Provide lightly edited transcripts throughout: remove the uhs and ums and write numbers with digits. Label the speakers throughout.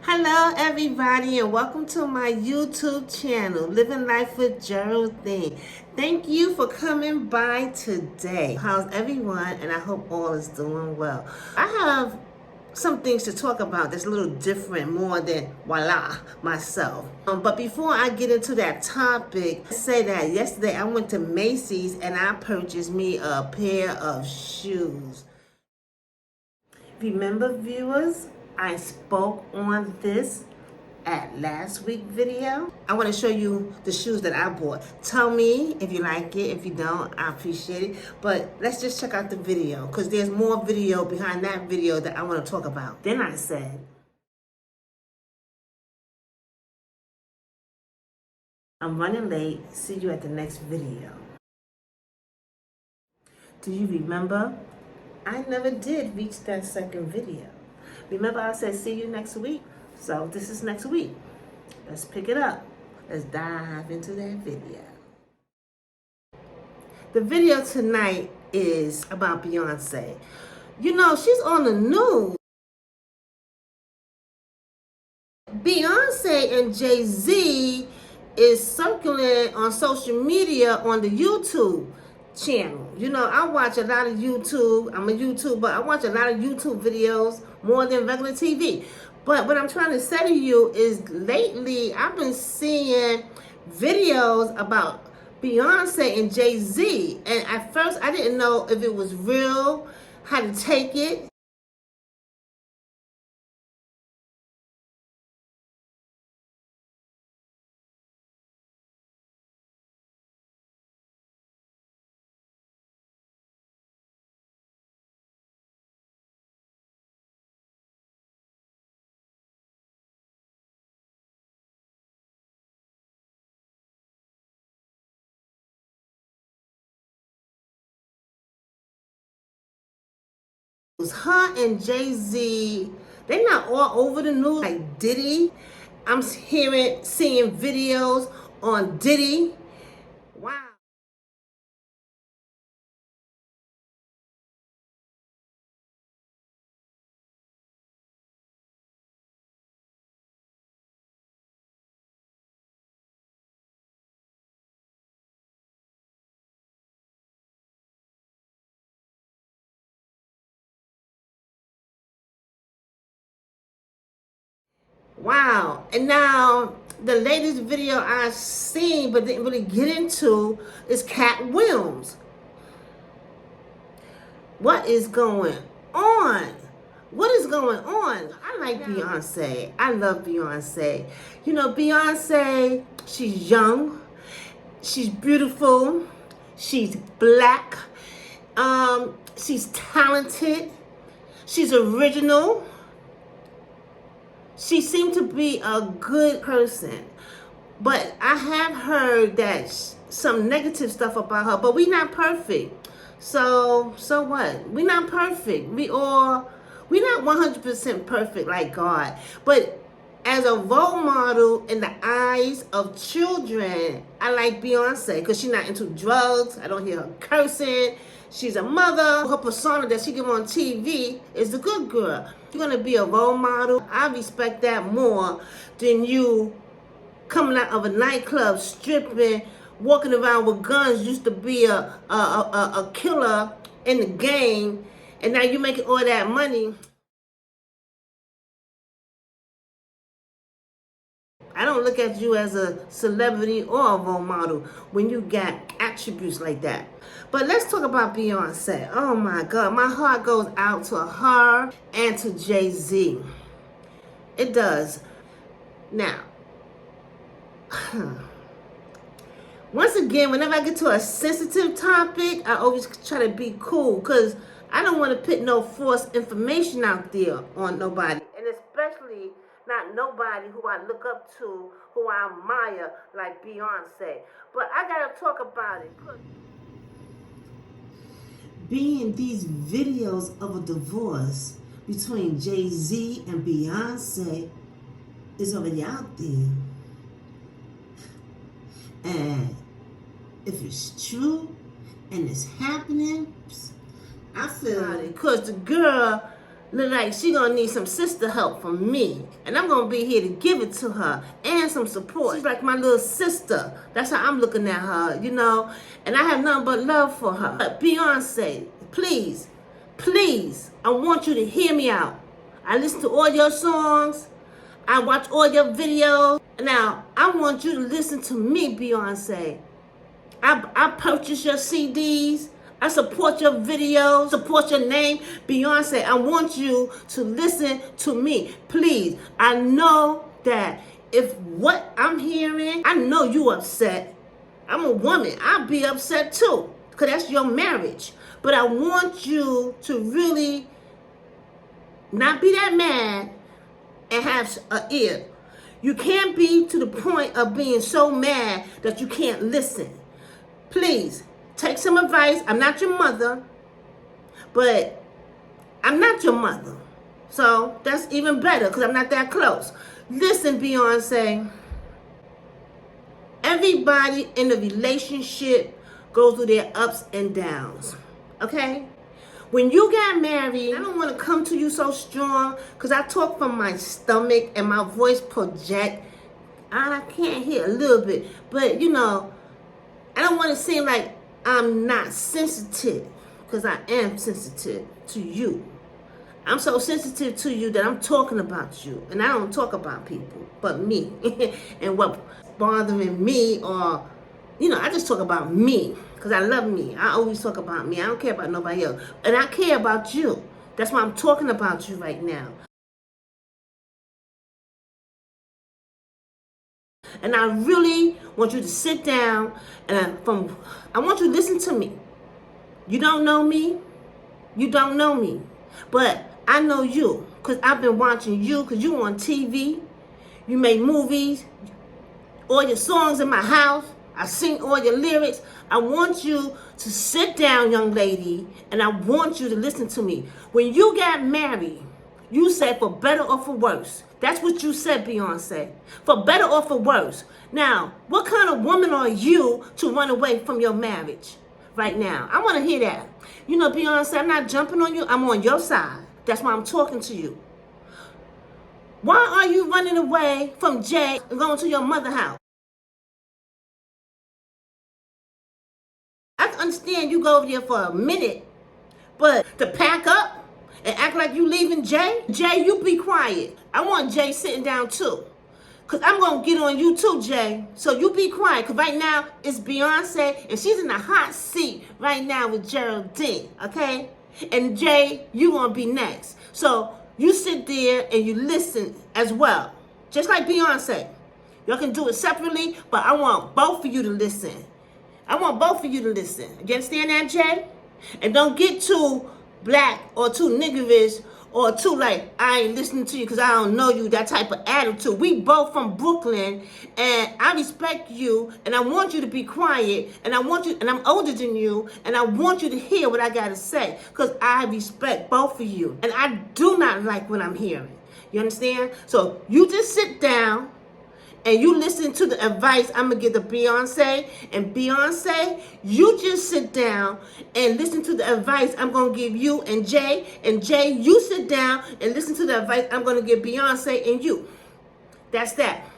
Speaker 1: Hello everybody and welcome to my YouTube channel, Living Life with Geraldine. Thank you for coming by today. How's everyone? And I hope all is doing well. I have some things to talk about that's a little different, more than voila, myself. But before I get into that topic, I say that yesterday I went to Macy's and I purchased me a pair of shoes. Remember, viewers, I spoke on this at last week's video. I want to show you the shoes that I bought. Tell me if you like it. If you don't, I appreciate it. But let's just check out the video because there's more video behind that video that I want to talk about. Then I said, I'm running late. See you at the next video. Do you remember? I never did reach that second video. Remember I said see you next week? So this is next week. Let's pick it up. Let's dive into that video. The video tonight is about Beyonce. You know, she's on the news. Beyonce and Jay Z is circulating on social media on the YouTube channel. You know, I watch a lot of YouTube. I'm a YouTuber. I watch a lot of YouTube videos more than regular TV. But what I'm trying to say to you is lately I've been seeing videos about Beyonce and Jay Z. And at first I didn't know if it was real, how to take it. Her and Jay Z, they're not all over the news like Diddy. I'm seeing videos on Diddy. Wow. Wow. And now the latest video I've seen but didn't really get into is Cat Williams. What is going on? What is going on? I like Beyonce. I love Beyonce. You know, Beyonce, she's young. She's beautiful. She's black. She's talented. She's original. She seemed to be a good person. But I have heard that some negative stuff about her, but we're not perfect. So what? We're not perfect. We're not 100% perfect like God. But as a role model in the eyes of children, I like Beyonce because she's not into drugs. I don't hear her cursing. She's a mother. Her persona that she give on TV is the good girl. You're going to be a role model. I respect that more than you coming out of a nightclub, stripping, walking around with guns, used to be a killer in the game, and now you're making all that money. I don't look at you as a celebrity or a role model when you got attributes like that. But let's talk about Beyonce. Oh my God, my heart goes out to her and to Jay Z. It does. Now, once again, whenever I get to a sensitive topic, I always try to be cool because I don't want to put no false information out there on nobody. And especially not nobody who I look up to, who I admire like Beyonce. But I got to talk about it. Being these videos of a divorce between Jay Z and Beyonce is already out there. And if it's true and it's happening, I feel it. Because the girl look like she gonna need some sister help from me. And I'm gonna be here to give it to her and some support. She's like my little sister. That's how I'm looking at her, you know. And I have nothing but love for her. But Beyonce, please, please, I want you to hear me out. I listen to all your songs. I watch all your videos. Now, I want you to listen to me, Beyonce. I purchase your CDs. I support your videos, support your name. Beyonce, I want you to listen to me. Please, I know that if what I'm hearing, I know you upset. I'm a woman. I'll be upset too, because that's your marriage. But I want you to really not be that mad and have an ear. You can't be to the point of being so mad that you can't listen. Please, take some advice. I'm not your mother, but I'm not your mother. So that's even better because I'm not that close. Listen, Beyonce, everybody in a relationship goes through their ups and downs, okay? When you got married, I don't want to come to you so strong because I talk from my stomach and my voice project. I can't hear a little bit, but you know, I don't want to seem like I'm not sensitive, because I am sensitive to you. I'm so sensitive to you that I'm talking about you. And I don't talk about people, but me. And what bothering me, or, you know, I just talk about me, because I love me. I always talk about me. I don't care about nobody else. And I care about you. That's why I'm talking about you right now. And I really want you to sit down and I want you to listen to me. You don't know me. You don't know me. But I know you because I've been watching you because you on TV. You make movies. All your songs in my house. I sing all your lyrics. I want you to sit down, young lady, and I want you to listen to me. When you got married, you said for better or for worse. That's what you said, Beyonce. For better or for worse. Now, what kind of woman are you to run away from your marriage right now? I want to hear that. You know, Beyonce, I'm not jumping on you. I'm on your side. That's why I'm talking to you. Why are you running away from Jay and going to your mother's house? I can understand you go over there for a minute, but to pack up and act like you leaving Jay? Jay, you be quiet. I want Jay sitting down too. Because I'm going to get on you too, Jay. So you be quiet. Because right now, it's Beyonce. And she's in the hot seat right now with Geraldine. Okay? And Jay, you going to be next. So you sit there and you listen as well. Just like Beyonce. Y'all can do it separately. But I want both of you to listen. I want both of you to listen. You understand that, Jay? And don't get too black or too niggerish or too like, I ain't listening to you because I don't know you, that type of attitude. We both from Brooklyn, and I respect you, and I want you to be quiet, and I want you, and I'm older than you, and I want you to hear what I got to say because I respect both of you, and I do not like what I'm hearing. You understand? So you just sit down and you listen to the advice I'm going to give to Beyonce. And Beyonce, you just sit down and listen to the advice I'm going to give you and Jay. And Jay, you sit down and listen to the advice I'm going to give Beyonce and you. That's that.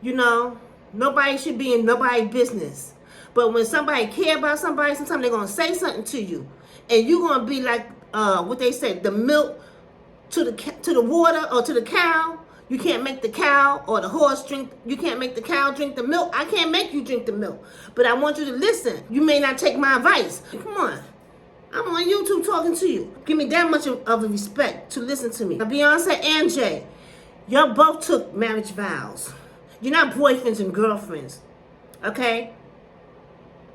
Speaker 1: You know, nobody should be in nobody's business. But when somebody care about somebody, sometimes they're going to say something to you. And you're going to be like, what they say, the milk to the water or to the cow. You can't make the cow or the horse drink. You can't make the cow drink the milk. I can't make you drink the milk. But I want you to listen. You may not take my advice. Come on. I'm on YouTube talking to you. Give me that much of a respect to listen to me. Now, Beyonce and Jay, y'all both took marriage vows. You're not boyfriends and girlfriends. Okay?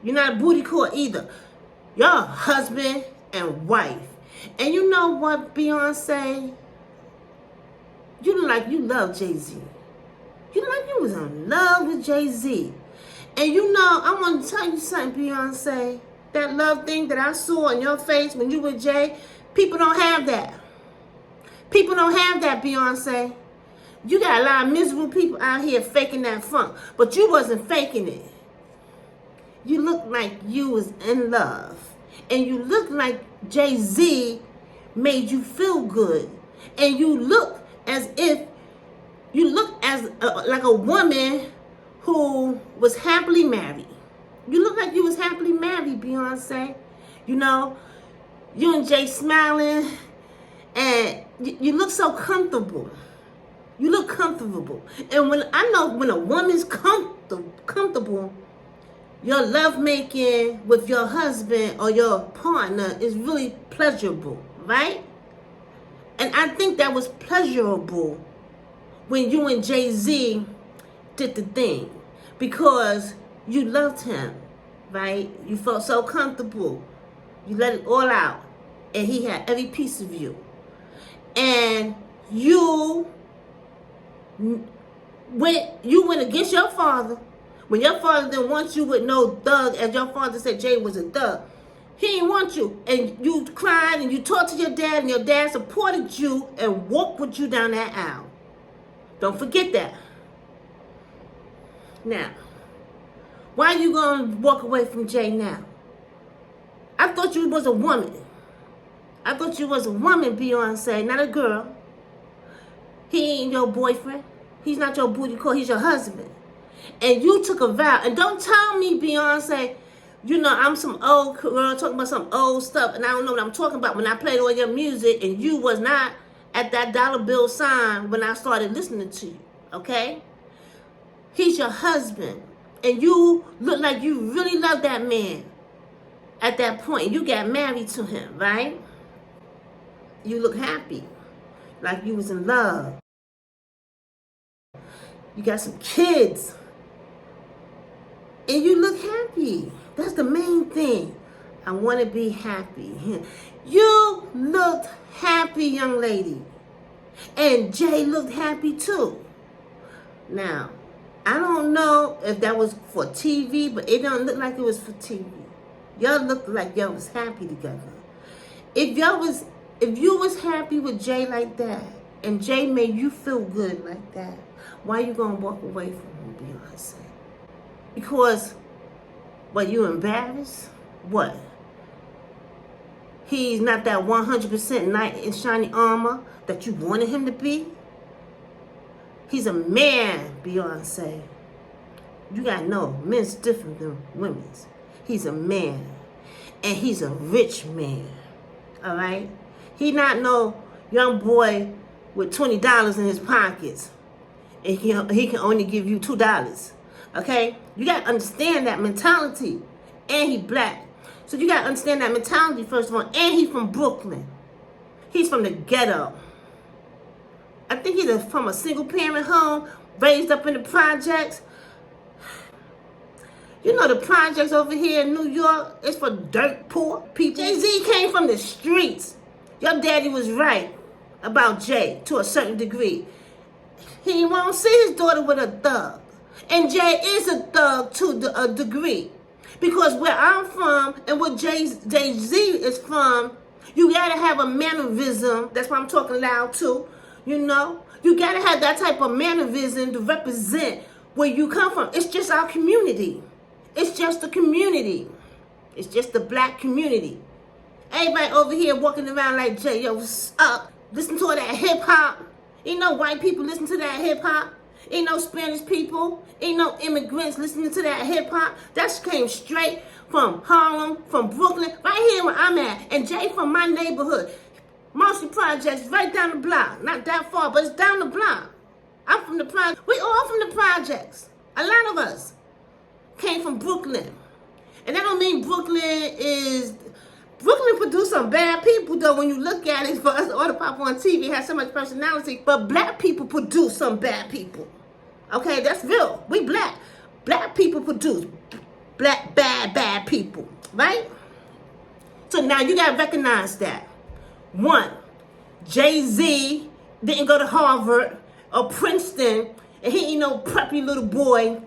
Speaker 1: You're not a booty call either. Y'all husband and wife. And you know what, Beyonce? You look like you love Jay Z. You look like you was in love with Jay Z. And you know, I want to tell you something, Beyonce. That love thing that I saw on your face when you were Jay, people don't have that. People don't have that, Beyonce. You got a lot of miserable people out here faking that funk. But you wasn't faking it. You look like you was in love. And you look like Jay Z made you feel good, and you look as if like a woman who was happily married. You look like you was happily married, Beyonce. You know, you and Jay smiling, and you look so comfortable. You look comfortable. And when a woman's comfortable, your lovemaking with your husband or your partner is really pleasurable, right? And I think that was pleasurable when you and Jay Z did the thing, because you loved him, right? You felt so comfortable. You let it all out, and he had every piece of you. And you went against your father. When your father didn't want you with no thug, as your father said Jay was a thug, he didn't want you. And you cried and you talked to your dad, and your dad supported you and walked with you down that aisle. Don't forget that. Now, why are you going to walk away from Jay now? I thought you was a woman. I thought you was a woman, Beyonce, not a girl. He ain't your boyfriend. He's not your booty call. He's your husband. And you took a vow. And don't tell me, Beyonce, you know, I'm some old girl talking about some old stuff, and I don't know what I'm talking about when I played all your music, and you was not at that dollar bill sign when I started listening to you, okay? He's your husband. And you look like you really love that man at that point. You got married to him, right? You look happy, like you was in love. You got some kids, and you look happy. That's the main thing. I want to be happy. You looked happy, young lady. And Jay looked happy too. Now, I don't know if that was for TV, but it don't look like it was for TV. Y'all looked like y'all was happy together. If you was happy with Jay like that, and Jay made you feel good like that, why you gonna walk away from him, Beyonce? Because, what, you embarrassed? What? He's not that 100% knight in shiny armor that you wanted him to be? He's a man, Beyonce. You gotta know, men's different than women's. He's a man. And he's a rich man. Alright? He not no young boy with $20 in his pockets. And he can only give you $2. Okay? You gotta understand that mentality. And he black. So you gotta understand that mentality first of all. And he's from Brooklyn. He's from the ghetto. I think he's from a single parent home, raised up in the projects. You know the projects over here in New York, it's for dirt poor people. Jay Z came from the streets. Your daddy was right about Jay to a certain degree. He won't see his daughter with a thug. And Jay is a thug to a degree. Because where I'm from and where Jay Z is from, you gotta have a mannerism. That's why I'm talking loud too. You know? You gotta have that type of mannerism to represent where you come from. It's just our community. It's just the community. It's just the black community. Everybody over here walking around like Jay, yo, what's up? Listen to all that hip hop. Ain't no white people listen to that hip hop. Ain't no Spanish people. Ain't no immigrants listening to that hip hop. That came straight from Harlem, from Brooklyn, right here where I'm at. And Jay from my neighborhood. Mostly projects right down the block. Not that far, but it's down the block. I'm from the projects. We all from the projects. A lot of us came from Brooklyn. And that don't mean Brooklyn produced some bad people, though, when you look at it. For us all to pop on TV, it has so much personality. But black people produce some bad people. Okay, that's real. We black. Black people produce bad people. Right? So now you got to recognize that. One, Jay Z didn't go to Harvard or Princeton, and he ain't no preppy little boy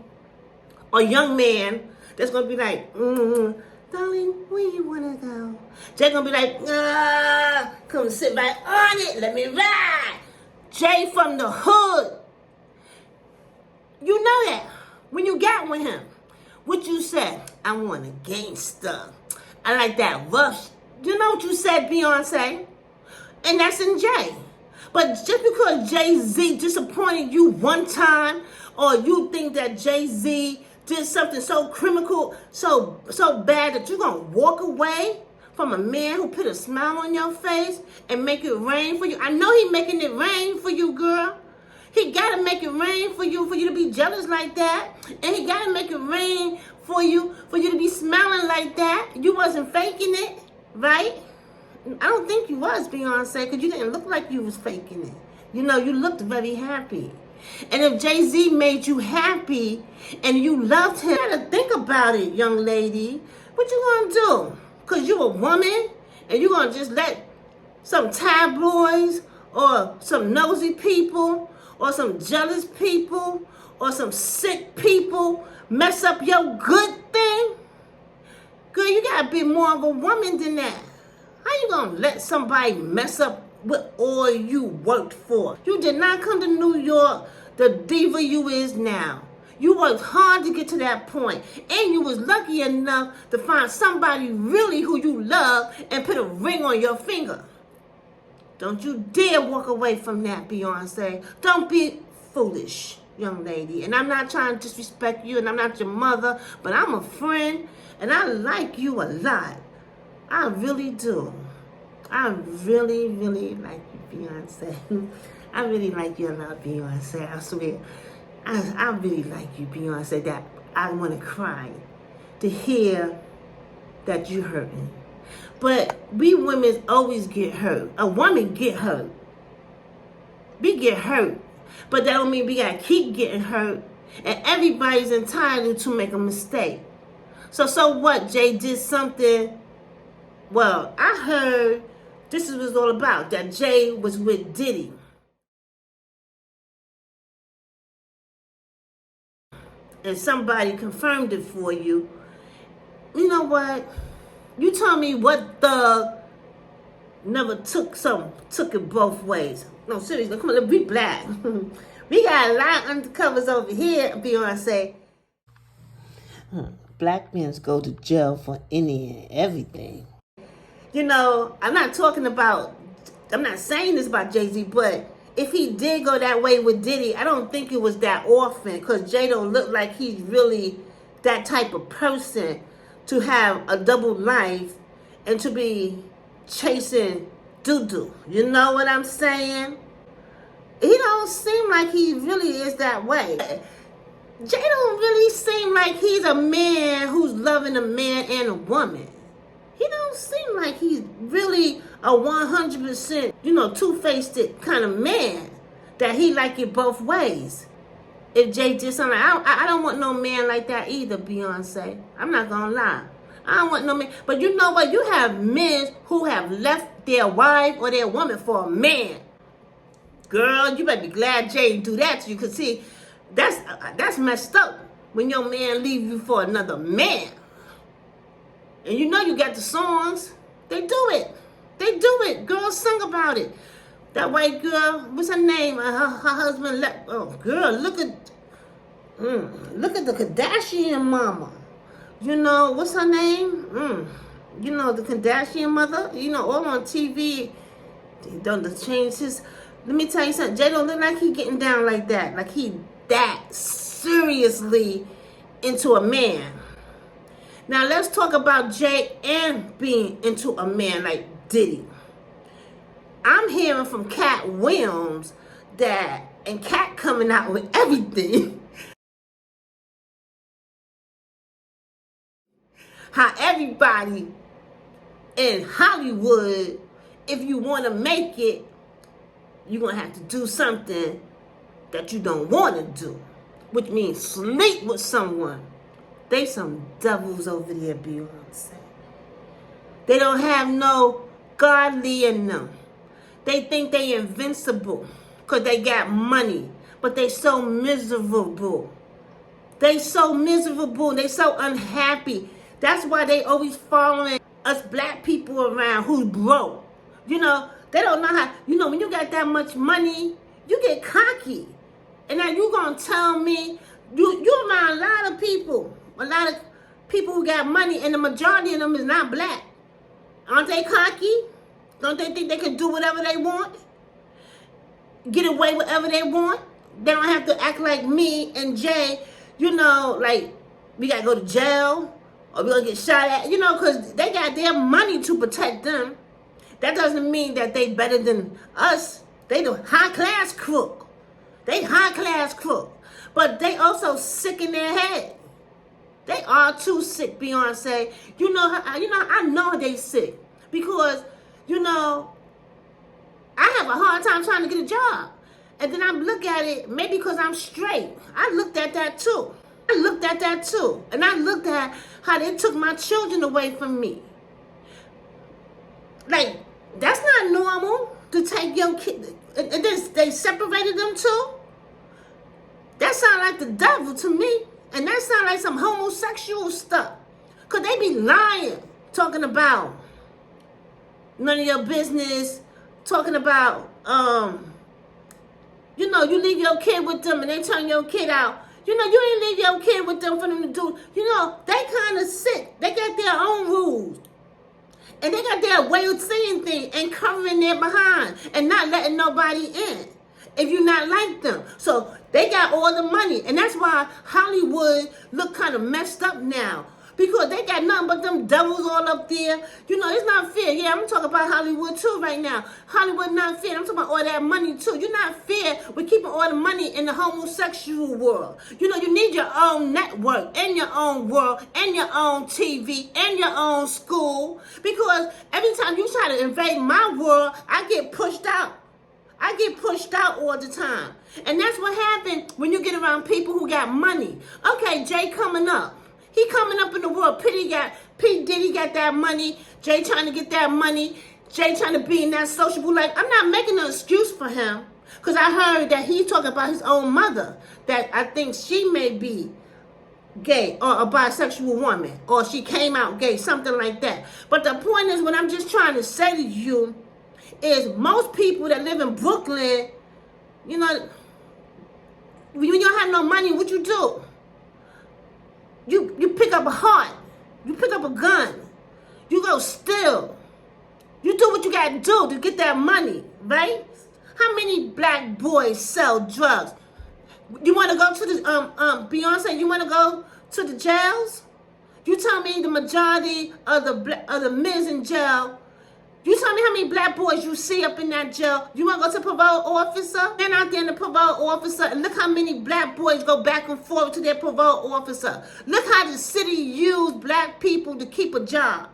Speaker 1: or young man that's going to be like, darling, where you want to go? Jay going to be like, come sit right on it, let me ride. Jay from the hood. You know that. When you got with him, what you said? I want a gangster. I like that rough. You know what you said, Beyonce? And that's in Jay. But just because Jay Z disappointed you one time, or you think that Jay Z did something so criminal, so bad that you're gonna walk away from a man who put a smile on your face and make it rain for you. I know he making it rain for you, girl. He gotta make it rain for you to be jealous like that. And he gotta make it rain for you to be smiling like that. You wasn't faking it, right? I don't think you was, Beyonce, because you didn't look like you was faking it. You know, you looked very happy. And if Jay Z made you happy and you loved him, you gotta think about it, young lady. What you gonna do? Because you a woman and you gonna just let some tabloids or some nosy people or some jealous people or some sick people mess up your good thing? Girl, you gotta be more of a woman than that. How you gonna let somebody mess up what all you worked for? You did not come to New York the diva you is now. You worked hard to get to that point, and you was lucky enough to find somebody really who you love and put a ring on your finger. Don't you dare walk away from that, Beyonce. Don't be foolish, young lady. And I'm not trying to disrespect you, and I'm not your mother, but I'm a friend, and I like you a lot. I really do. I really, really like you, Beyonce. I really like you a lot, Beyonce. I swear. I really like you, Beyonce, that I want to cry to hear that you're hurting. But we women always get hurt. A woman get hurt. We get hurt. But that don't mean we got to keep getting hurt. And everybody's entitled to make a mistake. So what? Jay did something. Well, I heard this is what it's all about, that Jay was with Diddy. And somebody confirmed it for you. You know what? You tell me what thug never took it both ways. No, seriously, come on, let's be black. We got a lot of undercovers over here, Beyonce. Black men go to jail for any and everything. You know, I'm not saying this about Jay Z, but if he did go that way with Diddy, I don't think it was that often, because Jay don't look like he's really that type of person to have a double life and to be chasing doo-doo. You know what I'm saying? He don't seem like he really is that way. Jay don't really seem like he's a man who's loving a man and a woman. He don't seem like he's really a 100%, two-faced kind of man that he like it both ways. If Jay did something, I don't want no man like that either, Beyonce. I'm not gonna lie. I don't want no man. But you know what? You have men who have left their wife or their woman for a man. Girl, you better be glad Jay didn't do that to you. Because see, that's messed up when your man leave you for another man. And you know you got the songs. They do it. They do it. Girls sing about it. That white girl, what's her name? Her husband left. Oh, girl, look at the Kardashian mama. You know, what's her name? The Kardashian mother. All on TV. They done to change his. Let me tell you something. Jay don't look like he getting down like that. Like he that seriously into a man. Now let's talk about Jay and being into a man like Diddy. I'm hearing from Cat Williams and Cat coming out with everything. How everybody in Hollywood, if you want to make it, you're going to have to do something that you don't want to do, which means sleep with someone. They some devils over there, Beyonce. They don't have no godly in them. They think they invincible because they got money, but they so miserable. They so miserable. They so unhappy. That's why they always following us black people around who's broke. They don't know how, when you got that much money, you get cocky. And now you going to tell me, you around a lot of people who got money, and the majority of them is not black. Aren't they cocky? Don't they think they can do whatever they want? Get away with whatever they want? They don't have to act like me and Jay, like we got to go to jail or we're going to get shot at, because they got their money to protect them. That doesn't mean that they better than us. They the high-class crook. They high-class crook. But they also sick in their head. They are too sick, Beyonce. I know they sick. Because, I have a hard time trying to get a job. And then I look at it, maybe because I'm straight. I looked at that too. And I looked at how they took my children away from me. Like, that's not normal to take your kids. And then they separated them too. That sounds like the devil to me. And that sounds like some homosexual stuff. Because they be lying, talking about none of your business, talking about, you leave your kid with them and they turn your kid out. You ain't leave your kid with them for them to do. They kind of sick. They got their own rules. And they got their way of saying things and covering their behind and not letting nobody in if you're not like them. So they got all the money. And that's why Hollywood look kind of messed up now. Because they got nothing but them devils all up there. It's not fair. Yeah, I'm talking about Hollywood too right now. Hollywood not fair. I'm talking about all that money too. You're not fair with keeping all the money in the homosexual world. You need your own network and your own world and your own TV and your own school. Because every time you try to invade my world, I get pushed out. I get pushed out all the time. And that's what happened when you get around people who got money. Okay, Jay coming up. He coming up in the world. P. Diddy got that money. Jay trying to get that money. Jay trying to be in that sociable life. I'm not making an excuse for him. Because I heard that he talking about his own mother. That I think she may be gay or a bisexual woman. Or she came out gay. Something like that. But the point is, what I'm just trying to say to you is most people that live in Brooklyn, when you don't have no money, what you do? You pick up a heart. You pick up a gun. You go steal. You do what you got to do to get that money, right? How many black boys sell drugs? You want to go to the, Beyonce, you want to go to the jails? You tell me the majority of the men in jail. You tell me how many black boys you see up in that jail. You want to go to parole officer? Stand out there in the parole officer and look how many black boys go back and forth to their parole officer. Look how the city used black people to keep a job.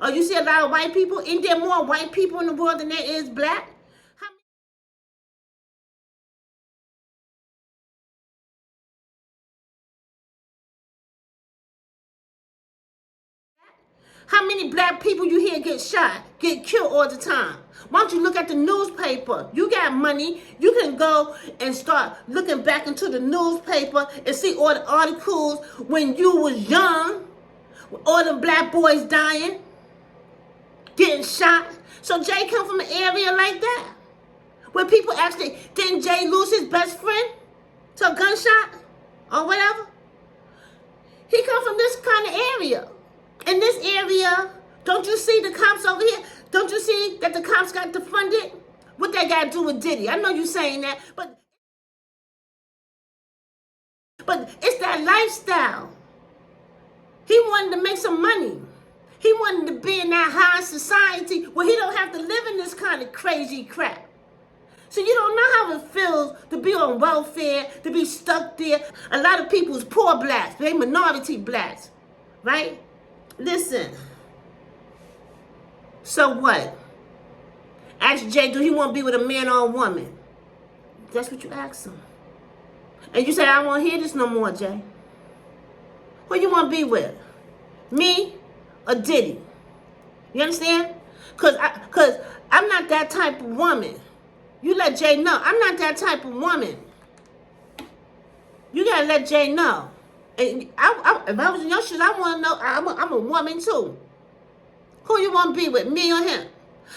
Speaker 1: Oh, you see a lot of white people? Ain't there more white people in the world than there is black? How many black people you hear get shot, get killed all the time? Why don't you look at the newspaper? You got money. You can go and start looking back into the newspaper and see all the articles when you was young. All the black boys dying, getting shot. So Jay come from an area like that. Where people actually, didn't Jay lose his best friend to a gunshot or whatever? He come from this kind of area. In this area, don't you see the cops over here? Don't you see that the cops got defunded? What they got to do with Diddy? I know you saying that, but it's that lifestyle. He wanted to make some money. He wanted to be in that high society where he don't have to live in this kind of crazy crap. So you don't know how it feels to be on welfare, to be stuck there. A lot of people's poor blacks, they minority blacks, right? Listen, so what? Ask Jay, do he want to be with a man or a woman? That's what you ask him. And you say, I don't want to hear this no more, Jay. Who you want to be with? Me or Diddy? You understand? Because I'm not that type of woman. You let Jay know, I'm not that type of woman. You got to let Jay know. And if I was in your shoes, I want to know, I'm a woman too. Who you want to be with, me or him?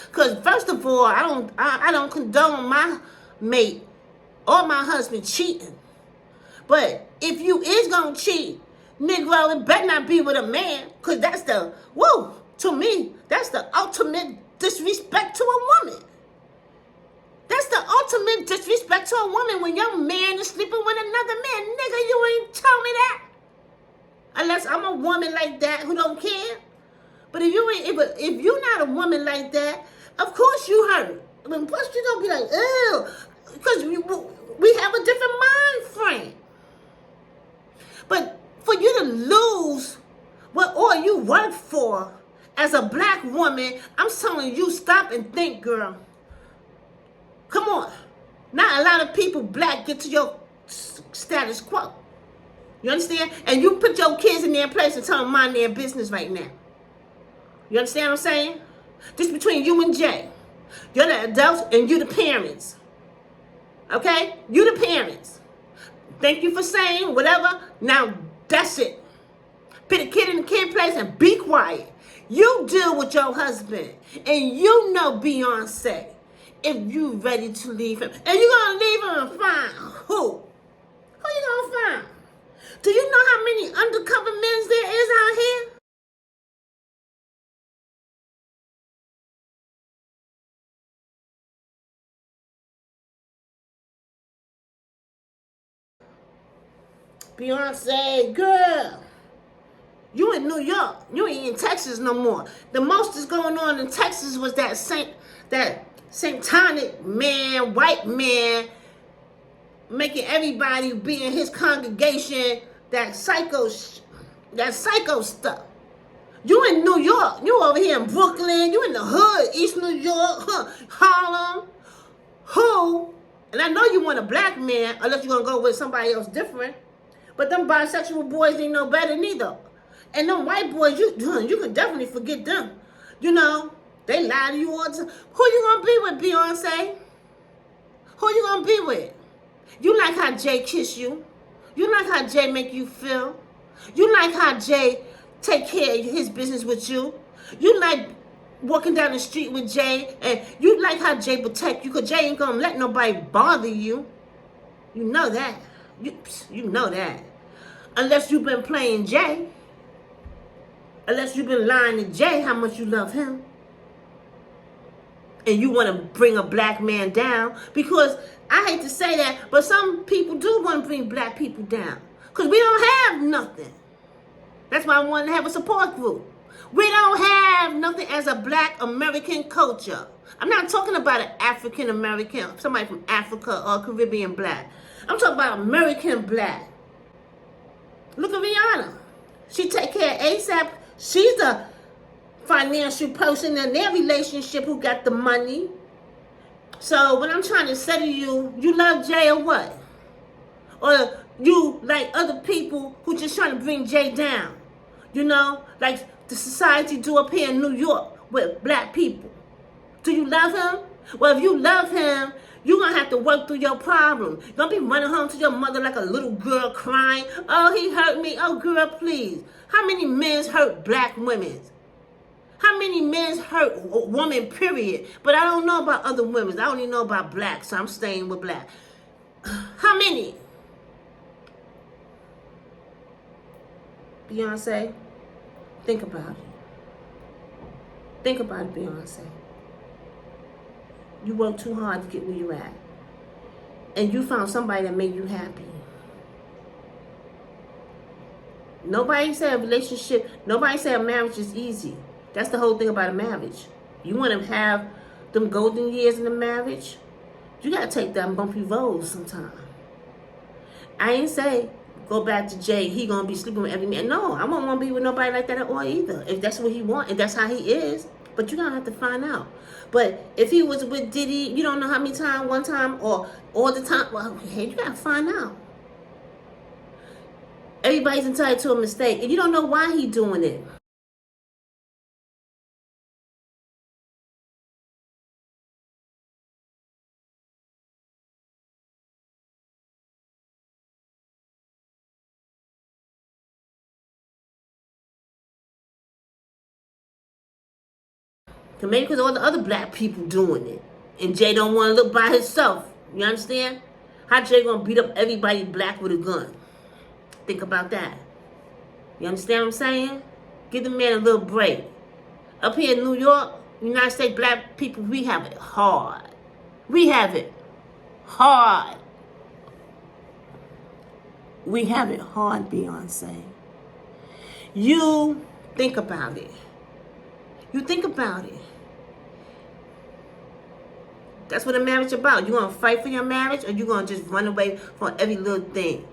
Speaker 1: Because first of all, I don't condone my mate or my husband cheating. But if you is going to cheat, Negro, it better not be with a man. Because that's to me, that's the ultimate disrespect to a woman. That's the ultimate disrespect to a woman when your man is sleeping with another man. Nigga, you ain't told me that. Unless I'm a woman like that who don't care. But if you're not a woman like that, of course you hurt. I mean, plus you don't be like, ew, because we have a different mind frame. But for you to lose what all you work for as a black woman, I'm telling you, stop and think, girl. Come on. Not a lot of people black get to your status quo. You understand? And you put your kids in their place and tell them mind their business right now. You understand what I'm saying? This between you and Jay. You're the adults and you the parents. Okay? You the parents. Thank you for saying whatever. Now that's it. Put a kid in the kid place and be quiet. You deal with your husband. And you know Beyonce. If you ready to leave him. And you're going to leave him and find who? Who you going to find? Do you know how many undercover men there is out here? Beyonce, girl. You in New York. You ain't in Texas no more. The most that's going on in Texas was that satanic man, white man, making everybody be in his congregation, that psycho stuff. You in New York. You over here in Brooklyn. You in the hood, East New York, Harlem. Who? And I know you want a black man, unless you're going to go with somebody else different. But them bisexual boys ain't no better neither. And them white boys, you can definitely forget them. You know, they lie to you all the time. Who you gonna be with, Beyonce? Who you gonna be with? You like how Jay kiss you. You like how Jay make you feel. You like how Jay take care of his business with you. You like walking down the street with Jay. And you like how Jay protect you. Because Jay ain't gonna let nobody bother you. You know that. You know that. Unless you've been playing Jay. Unless you've been lying to Jay how much you love him. And you want to bring a black man down. Because I hate to say that, but some people do want to bring black people down. Because we don't have nothing. That's why I want to have a support group. We don't have nothing as a black American culture. I'm not talking about an African American, somebody from Africa or Caribbean black. I'm talking about American black. Look at Rihanna. She take care of ASAP. She's a financial person in their relationship who got the money. So what I'm trying to say to you, you love Jay or what? Or you like other people who just trying to bring Jay down? You know, like the society do up here in New York with black people. Do you love him? Well, if you love him, you're going to have to work through your problem. You're going to be running home to your mother like a little girl crying. Oh, he hurt me. Oh, girl, please. How many men hurt black women? How many men hurt women, period? But I don't know about other women. I only know about black, so I'm staying with black. How many? Beyonce, think about it. Think about it, Beyonce. You worked too hard to get where you're at. And you found somebody that made you happy. Nobody said a relationship, nobody said a marriage is easy. That's the whole thing about a marriage. You want to have them golden years in a marriage, you got to take them bumpy roads sometime. I ain't say go back to Jay, he going to be sleeping with every man. No, I won't want to be with nobody like that at all either. If that's what he want, if that's how he is. But you're going to have to find out. But if he was with Diddy, you don't know how many times, one time, or all the time. Well, hey, you got to find out. Everybody's entitled to a mistake. And you don't know why he doing it. Maybe because all the other black people doing it. And Jay don't want to look by himself. You understand? How Jay going to beat up everybody black with a gun? Think about that. You understand what I'm saying? Give the man a little break. Up here in New York, United States black people, we have it hard. We have it hard. We have it hard, Beyonce. You think about it. You think about it. That's what a marriage is about. You gonna fight for your marriage, or you gonna just run away from every little thing?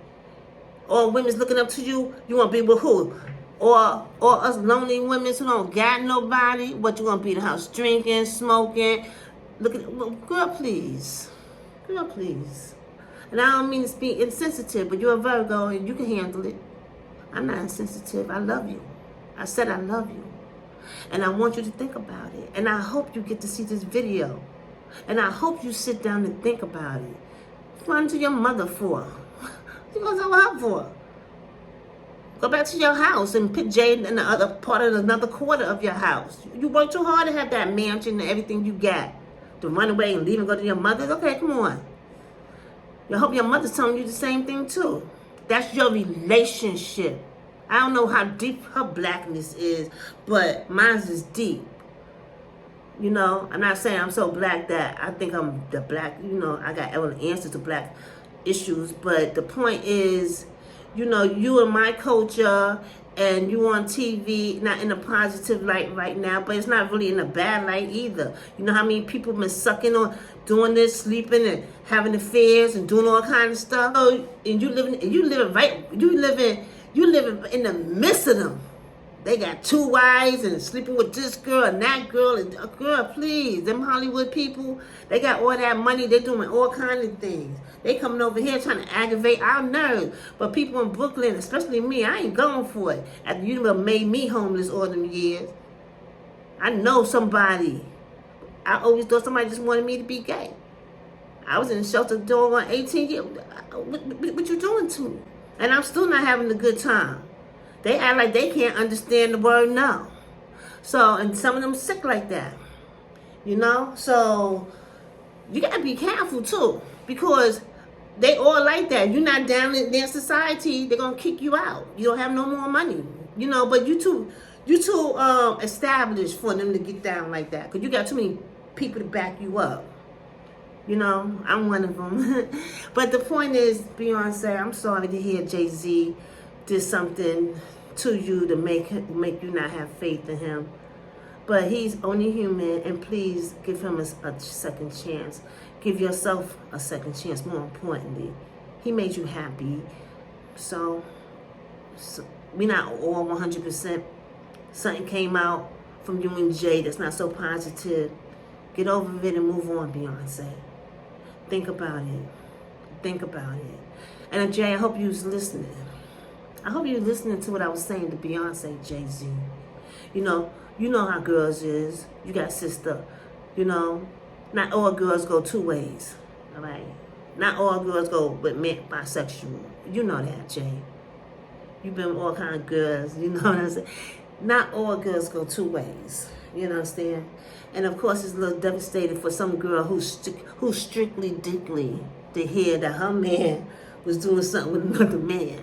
Speaker 1: All women's looking up to you. You wanna be with who? Or us lonely women who don't got nobody. What, you gonna be in the house drinking, smoking? Look at, girl, please, girl, please. And I don't mean to be insensitive, but you're a Virgo and you can handle it. I'm not insensitive. I love you. I said I love you, and I want you to think about it. And I hope you get to see this video. And I hope you sit down and think about it. Run to your mother for. You gonna tell her for? Go back to your house and put Jay in the other part of another quarter of your house. You work too hard to have that mansion and everything you got. To run away and leave and go to your mother's? Okay, come on. I hope your mother's telling you the same thing too. That's your relationship. I don't know how deep her blackness is, but mine's is deep. You know, I'm not saying I'm so black that I think I'm the black, you know, I got all the answers to black issues. But the point is, you know, you in my culture and you on TV, not in a positive light right now, but it's not really in a bad light either. You know how many people been sucking on doing this, sleeping and having affairs and doing all kinds of stuff. So, and you living in the midst of them. They got 2 wives and sleeping with this girl and that girl. And girl, please, them Hollywood people, they got all that money. They doing all kinds of things. They coming over here trying to aggravate our nerves. But people in Brooklyn, especially me, I ain't going for it. After you have made me homeless all them years. I know somebody. I always thought somebody just wanted me to be gay. I was in the shelter doing 18 years. What you doing to me? And I'm still not having a good time. They act like they can't understand the word no. So, and some of them sick like that. You know? So, you got to be careful too. Because they all like that. You're not down in their society, they're going to kick you out. You don't have no more money. You know, but you too established for them to get down like that. Because you got too many people to back you up. You know, I'm one of them. But the point is, Beyonce, I'm sorry to hear Jay Z did something to you to make you not have faith in him. But he's only human, and please give him a second chance. Give yourself a second chance, more importantly. He made you happy. So we're not all 100%. Something came out from you and Jay that's not so positive. Get over it and move on, Beyonce. Think about it. Think about it. And Jay, I hope you was listening. I hope you're listening to what I was saying to Beyonce Jay Z. You know how girls is. You got sister. You know, not all girls go 2 ways. All right? Not all girls go with men bisexual. You know that, Jay. You've been with all kind of girls. You know what I'm saying? Not all girls go 2 ways. You understand? And of course, it's a little devastating for some girl who's strictly dickly to hear that her man was doing something with another man.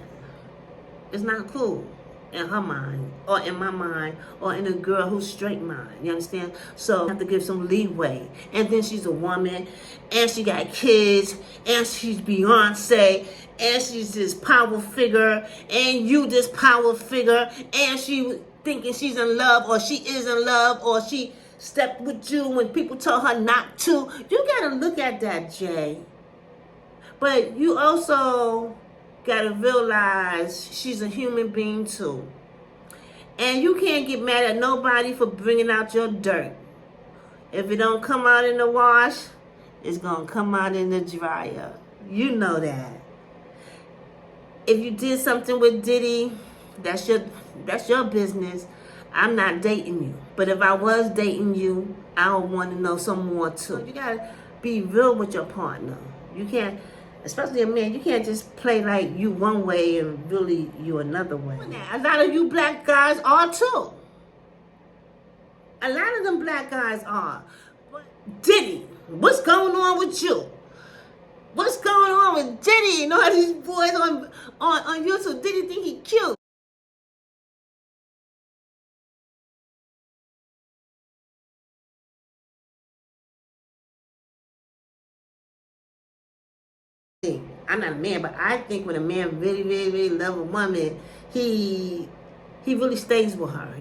Speaker 1: It's not cool in her mind, or in my mind, or in a girl who's straight mind. You understand? So you have to give some leeway. And then she's a woman, and she got kids, and she's Beyonce, and she's this power figure, and you this power figure, and she thinking she's in love, or she is in love, or she stepped with you when people told her not to. You gotta look at that, Jay. But you also gotta realize she's a human being too. And you can't get mad at nobody for bringing out your dirt. If it don't come out in the wash, it's gonna come out in the dryer. You know that. If you did something with Diddy, that's your business. I'm not dating you. But if I was dating you, I would want to know some more too. You gotta be real with your partner. You can't, especially a man, you can't just play like you one way and really you another way. A lot of you black guys are too. A lot of them black guys are. But Diddy, what's going on with you? What's going on with Diddy and all these boys on YouTube? Diddy think he cute. I'm not a man, but I think when a man really, really, really love a woman, he really stays with her.